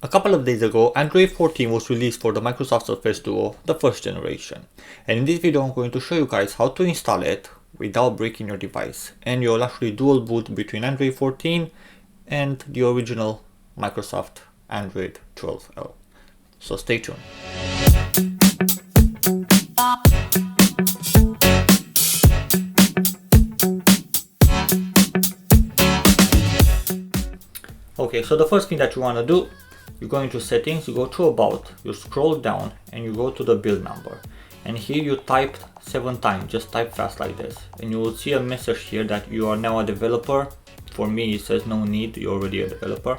A couple of days ago, Android 14 was released for the Microsoft Surface Duo, the first generation. And in this video I'm going to show you guys how to install it without breaking your device. And you'll actually dual boot between Android 14 and the original Microsoft Android 12L. So stay tuned. Okay, so the first thing that you want to do, you go into settings, you go to about, you scroll down and you go to the build number. And here you type 7 times, just type fast like this. And you will see a message here that you are now a developer. For me it says no need, you're already a developer.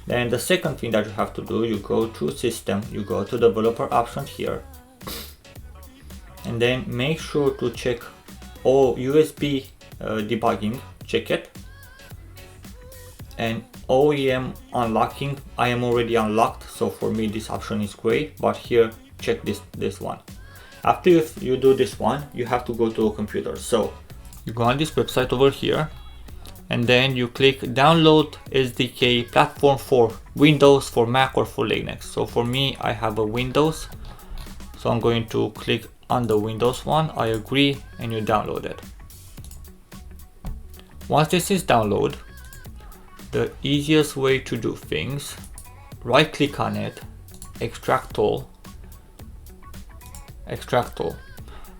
Then the second thing that you have to do, you go to system, you go to developer option here. And then make sure to check USB debugging, check it. And OEM unlocking, I am already unlocked, so for me this option is great, but here check this one. After you do this one, you have to go to a computer. So you go on this website over here and then you click download SDK platform for Windows, for Mac or for Linux. So for me, I have a Windows, so I'm going to click on the Windows one, I agree, and you download it. Once this is downloaded, the easiest way to do things, right click on it, extract all.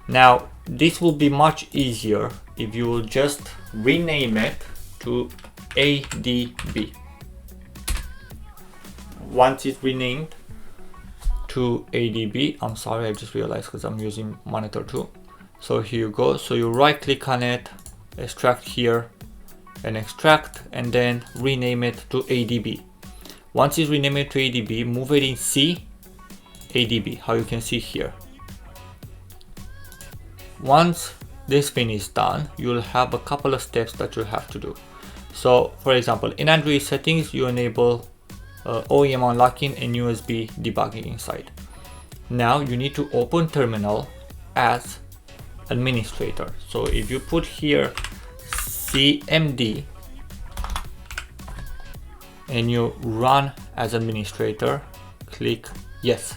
Now this will be much easier if you will just rename it to ADB. Once it's renamed to ADB, I'm sorry, I just realized because I'm using monitor 2. So here you go, so you right click on it, extract here, and extract, and then rename it to ADB. Once it's renamed to ADB, move it in C, ADB, how you can see here. Once this thing is done, you'll have a couple of steps that you have to do. So for example, in Android settings, you enable OEM unlocking and USB debugging inside. Now you need to open terminal as administrator. So if you put here CMD and you run as administrator, click yes.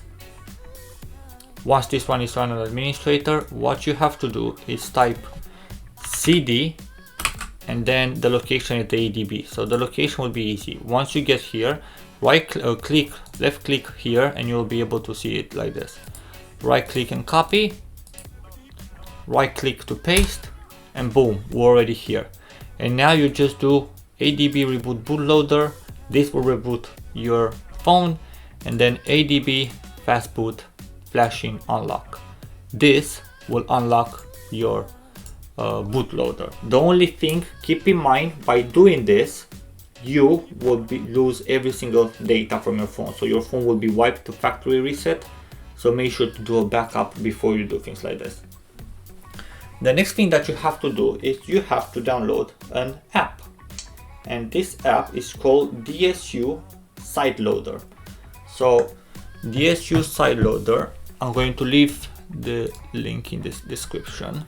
Once this one is run as administrator, what you have to do is type CD and then the location at the ADB. So the location will be easy. Once you get here, left click here, and you'll be able to see it like this. Right click and copy, right click to paste, and boom, we're already here. And now you just do ADB reboot bootloader. This will reboot your phone, and then ADB fastboot flashing unlock. This will unlock your bootloader. The only thing, keep in mind, by doing this, you will lose every single data from your phone. So your phone will be wiped to factory reset. So make sure to do a backup before you do things like this. The next thing that you have to do is you have to download an app, and this app is called DSU SideLoader. So DSU SideLoader, I'm going to leave the link in this description.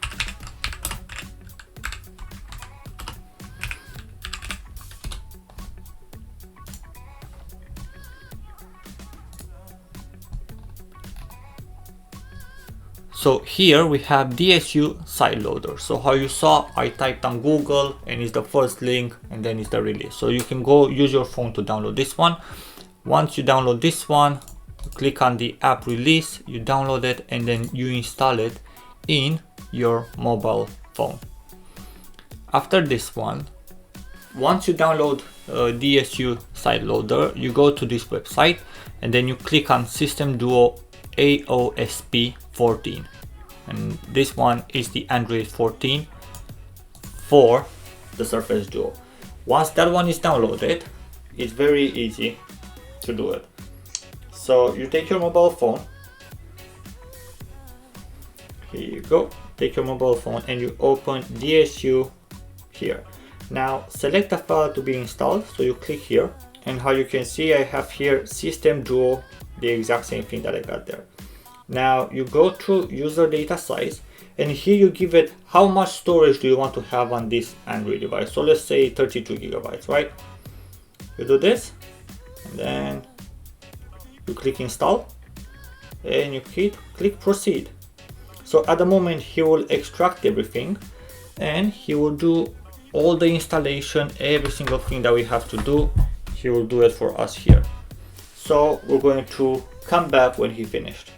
So here we have DSU SideLoader. So how you saw, I typed on Google and it's the first link and then it's the release. So you can go use your phone to download this one. Once you download this one, click on the app release, you download it, and then you install it in your mobile phone. After this one, once you download DSU SideLoader, you go to this website and then you click on System Duo AOSP 14, and this one is the Android 14 for the Surface Duo. Once that one is downloaded, it's very easy to do it. So you take your mobile phone, here you go, take your mobile phone and you open DSU here. Now select the file to be installed, so you click here, and how you can see, I have here System Duo, the exact same thing that I got there. Now you go to user data size, and here you give it how much storage do you want to have on this Android device. So let's say 32 gigabytes, right? You do this, and then you click install and you click proceed. So at the moment he will extract everything and he will do all the installation, every single thing that we have to do, he will do it for us here. So we're going to come back when he finished.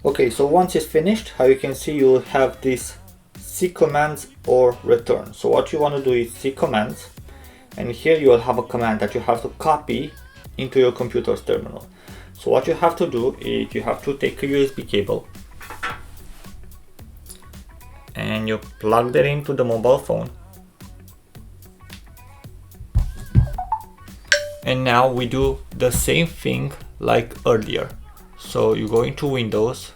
Okay, so once it's finished, how you can see, you will have this C commands or return. So what you want to do is C commands, and here you will have a command that you have to copy into your computer's terminal. So what you have to do is you have to take a USB cable and you plug that into the mobile phone. And now we do the same thing like earlier. So you go into Windows,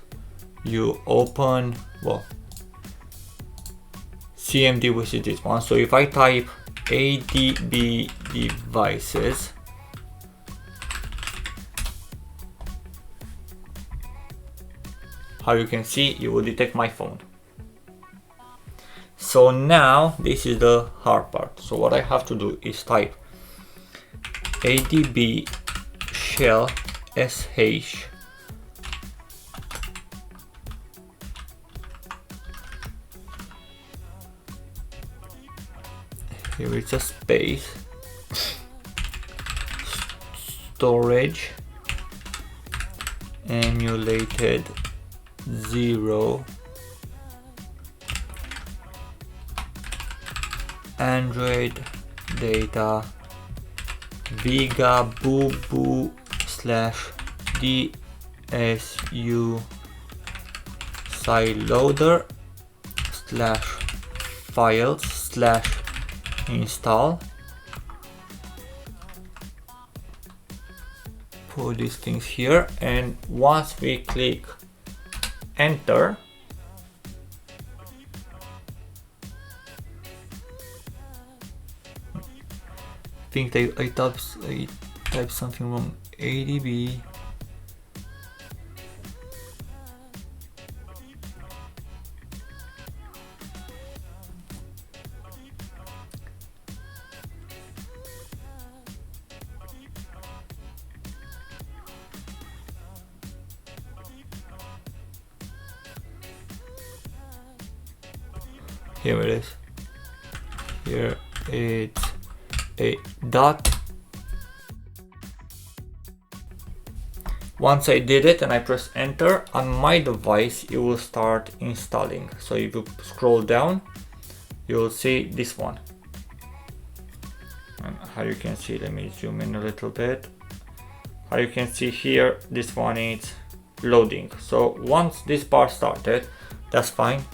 you open, well, CMD, which is this one. So if I type ADB devices, how you can see, you will detect my phone. So now this is the hard part. So what I have to do is type ADB shell sh here is a space storage emulated 0 Android data Vega bootloader /DSU sideloader /files/install. Put these things here, and once we click enter, I think I typed something wrong. ADB here it is. Here it's a dot. Once I did it and I press enter on my device, it will start installing. So if you scroll down, you will see this one. And how you can see, let me zoom in a little bit. How you can see here, this one is loading. So once this part started, that's fine.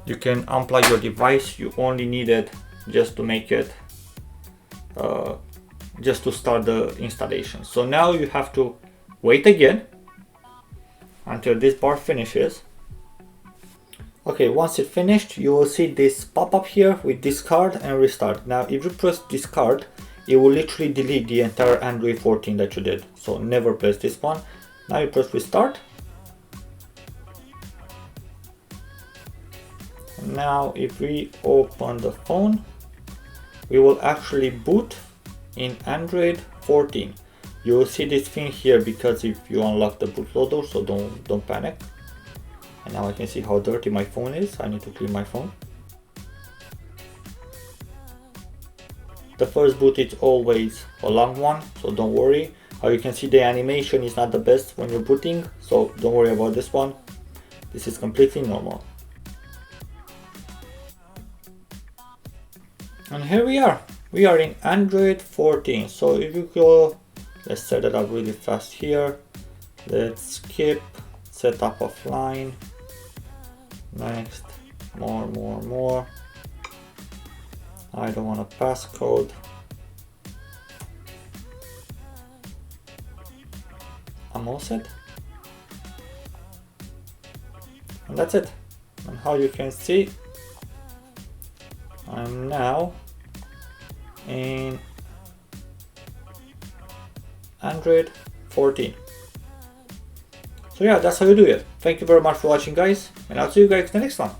You can unplug your device. You only need it just to make it just to start the installation. So now you have to wait again until this part finishes. Okay, once it finished, you will see this pop up here with discard and restart. Now if you press discard, it will literally delete the entire Android 14 that you did. So never press this one. Now you press restart. Now if we open the phone, we will actually boot in Android 14. You will see this thing here because if you unlock the bootloader, so don't panic. And now I can see how dirty my phone is. I need to clean my phone. The first boot is always a long one, so don't worry. How you can see, the animation is not the best when you're booting, so don't worry about this one. This is completely normal. And here we are in Android 14. So if you go, let's set it up really fast here. Let's skip setup offline. Next, more. I don't want a passcode. I'm all set. And that's it. And how you can see, I'm now in Android 14. So yeah, that's how you do it. Thank you very much for watching, guys, and I'll see you guys in the next one.